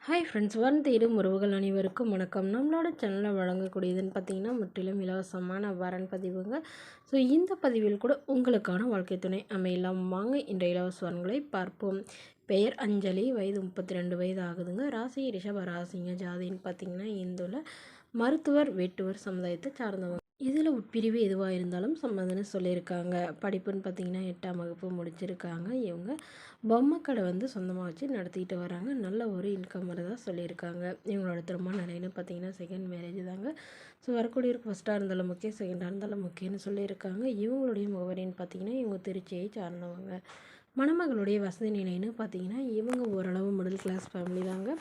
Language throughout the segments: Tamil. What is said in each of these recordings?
ஹாய் ஃப்ரெண்ட்ஸ், வரன் தேடும் உறவுகள் அனைவருக்கும் வணக்கம். நம்மளோட சேனலில் வழங்கக்கூடியதுன்னு பார்த்தீங்கன்னா முற்றிலும் இலவசமான வரன் பதிவுங்க. ஸோ இந்த பதிவில் கூட உங்களுக்கான வாழ்க்கை துணை அமையலாம். வாங்க இன்றைய இலவச வரன்களை பார்ப்போம். பெயர் அஞ்சலி, வயது 32 வயது ஆகுதுங்க. ராசி ரிஷப ராசிங்க. ஜாதின்னு பார்த்தீங்கன்னா இந்துல மருத்துவர் வேட்டுவர் சமுதாயத்தை சார்ந்தவங்க. இதில் உட்பிரிவு எதுவாக இருந்தாலும் சம்மதம்னு சொல்லியிருக்காங்க. படிப்புன்னு பார்த்தீங்கன்னா 8ஆம் வகுப்பு முடிச்சிருக்காங்க. இவங்க பொம்மை கடை சொந்தமாக வச்சு நடத்திக்கிட்டு வராங்க. நல்ல ஒரு இன்கம் வரதா சொல்லியிருக்காங்க. இவங்களோட திருமண நிலைன்னு பார்த்தீங்கன்னா செகண்ட் மேரேஜ் தாங்க. ஸோ வரக்கூடியவருக்கு ஃபஸ்ட்டாக இருந்தாலும் முக்கியம், செகண்டாக இருந்தாலும் முக்கியம்னு சொல்லியிருக்காங்க. இவங்களுடைய முகவரின்னு பார்த்தீங்கன்னா இவங்க திருச்சியை சார்ந்தவங்க. மணமகளுடைய வசதி நிலைன்னு பார்த்தீங்கன்னா இவங்க ஓரளவு மிடில் கிளாஸ் ஃபேமிலி தாங்க.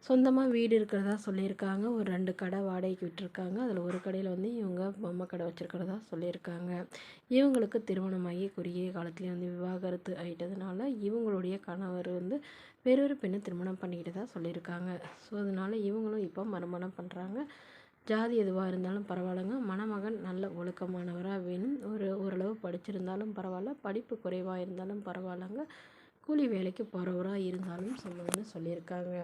சொந்தமாக வீடு இருக்கிறதா சொல்லியிருக்காங்க. ஒரு 2 கடை வாடகைக்கு விட்டுருக்காங்க. அதில் ஒரு கடையில் இவங்க பொம்மை கடை வச்சுருக்கிறதா சொல்லியிருக்காங்க. இவங்களுக்கு திருமணமாகி குறுகிய காலத்துலேயே விவாகரத்து ஆகிட்டதுனால இவங்களுடைய கணவர் வேறொரு பெண்ணை திருமணம் பண்ணிக்கிட்டதா சொல்லியிருக்காங்க. ஸோ அதனால் இவங்களும் இப்போ மறுமணம் பண்ணுறாங்க. ஜாதி எதுவாக இருந்தாலும் பரவாயில்லைங்க. மணமகன் நல்ல ஒழுக்கமானவராக வேணும். ஓரளவு படிச்சிருந்தாலும் பரவாயில்ல, படிப்பு குறைவாக இருந்தாலும் பரவாயில்லைங்க. கூலி வேலைக்கு போகிறவராக இருந்தாலும் சம்மதம்னு சொல்லியிருக்காங்க.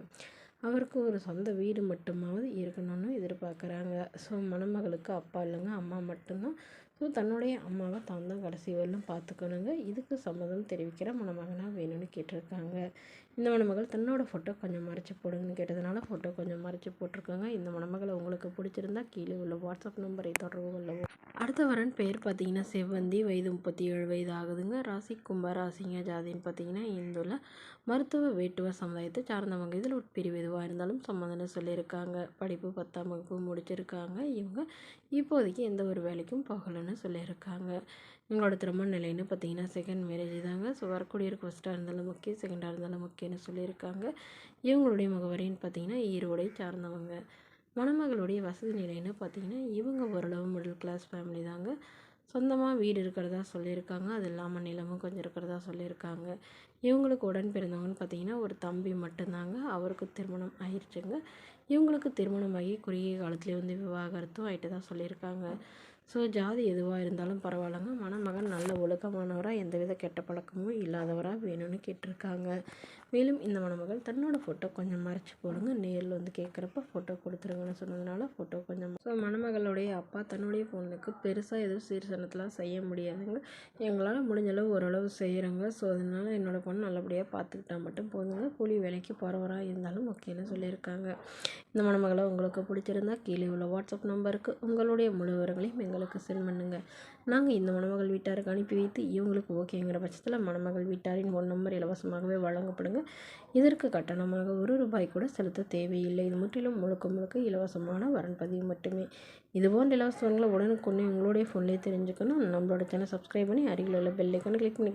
அவருக்கு ஒரு சொந்த வீடு மட்டுமாவது இருக்கணும்னு எதிர்பார்க்குறாங்க. ஸோ மணமகளுக்கு அப்பா இல்லைங்க, அம்மா மட்டும்தான். ஸோ தன்னுடைய அம்மாவை தான் கடைசி வரலும் பார்த்துக்கணுங்க. இதுக்கு சம்மதம் தெரிவிக்கிற மணமகனாக வேணும்னு கேட்டிருக்காங்க. இந்த மணமகள் தன்னோட ஃபோட்டோ கொஞ்சம் மறைச்சி போடுங்கன்னு கேட்டதுனால ஃபோட்டோ கொஞ்சம் மறைச்சி போட்டிருக்காங்க. இந்த மணமகளை உங்களுக்கு பிடிச்சிருந்தா கீழே உள்ள வாட்ஸ்அப் நம்பரை தொடர்பு கொள்ளவும். அடுத்த வரன் பெயர் பார்த்தீங்கன்னா செவ்வந்தி, வயது 37 வயது ஆகுதுங்க. ராசி கும்பராசிங்க. ஜாதின்னு பார்த்தீங்கன்னா இந்துல மருத்துவ வேட்டுவ சமுதாயத்தை சார்ந்தவங்க. இதில் உட்பிரிவு எதுவாக இருந்தாலும் சம்மதம்னு சொல்லியிருக்காங்க. படிப்பு 10ஆம் வகுப்பு முடிச்சிருக்காங்க. இவங்க இப்போதைக்கு எந்த ஒரு வேலைக்கும் போகலைன்னு சொல்லியிருக்காங்க. இவங்களோட திருமண நிலைன்னு பார்த்தீங்கன்னா செகண்ட் மேரேஜ் தாங்க. ஸோ வரக்கூடியவருக்கு ஃபஸ்ட்டாக இருந்தாலும் முக்கியம், செகண்டாக இருந்தாலும் முக்கியம்னு சொல்லியிருக்காங்க. இவங்களுடைய முகவரின்னு பார்த்தீங்கன்னா ஈரோடை சார்ந்தவங்க. மணமகளுடைய வசதி நிலைன்னு பார்த்தீங்கன்னா இவங்க ஓரளவு மிடில் கிளாஸ் ஃபேமிலி தாங்க. சொந்தமாக வீடு இருக்கிறதா சொல்லியிருக்காங்க. அது இல்லாமல் நிலமும் கொஞ்சம் இருக்கிறதா சொல்லியிருக்காங்க. இவங்களுக்கு உடன் பிறந்தவங்கன்னு பார்த்தீங்கன்னா ஒரு தம்பி மட்டும்தாங்க. அவருக்கு திருமணம் ஆயிடுச்சுங்க. இவங்களுக்கு திருமணமாகி குறுகிய காலத்துலேயே விவாகரத்தும் ஆகிட்டு தான் சொல்லியிருக்காங்க. ஸோ ஜாதி எதுவாக இருந்தாலும் பரவாயில்லைங்க. மணமகன் நல்ல ஒழுக்கமானவராக, எந்தவித கெட்ட பழக்கமும் இல்லாதவராக வேணும்னு கேட்டிருக்காங்க. மேலும் இந்த மணமகள் தன்னோட ஃபோட்டோ கொஞ்சம் மறைச்சி போடுங்க, நேரில் கேட்குறப்ப ஃபோட்டோ கொடுத்துருங்கன்னு சொன்னதுனால ஃபோட்டோ கொஞ்சம். ஸோ மணமகளுடைய அப்பா தன்னுடைய பொண்ணுக்கு பெருசாக எதுவும் சீர்சனத்தெலாம் செய்ய முடியாதுங்க. எங்களால் முடிஞ்சளவு ஓரளவு செய்கிறாங்க. ஸோ அதனால் என்னோடய பொண்ணு நல்லபடியாக பார்த்துக்கிட்டா மட்டும் போதுங்க. கூலி வேலைக்கு போகிறவராக இருந்தாலும் ஓகேன்னு சொல்லியிருக்காங்க. இந்த மணமகளை உங்களுக்கு பிடிச்சிருந்தா கீழே உள்ள வாட்ஸ்அப் நம்பருக்கு உங்களுடைய முழு விவரங்களையும் எங்களுக்கு சென்ட் பண்ணுங்கள். நாங்கள் இந்த மணமகள் வீட்டாருக்கு அனுப்பி வைத்து இவங்களுக்கு ஓகேங்கிற பட்சத்தில் மணமகள் வீட்டாரின் ஃபோன் நம்பர் இலவசமாகவே வழங்கப்படுங்க. இதற்கு கட்டணமாக ₹1 கூட செலுத்த தேவையில்லை. இது முற்றிலும் முழுக்க முழுக்க இலவசமான வரன் பதிவு மட்டுமே. இதுபோன்ற இலவசங்களை உடனுக்குடனே உங்களுடைய ஃபோன்லேயே தெரிஞ்சுக்கணும். நம்மளோட சேனல் சப்ஸ்கிரைப் பண்ணி அருகில் உள்ள பெல் ஐக்கானை கிளிக் பண்ணி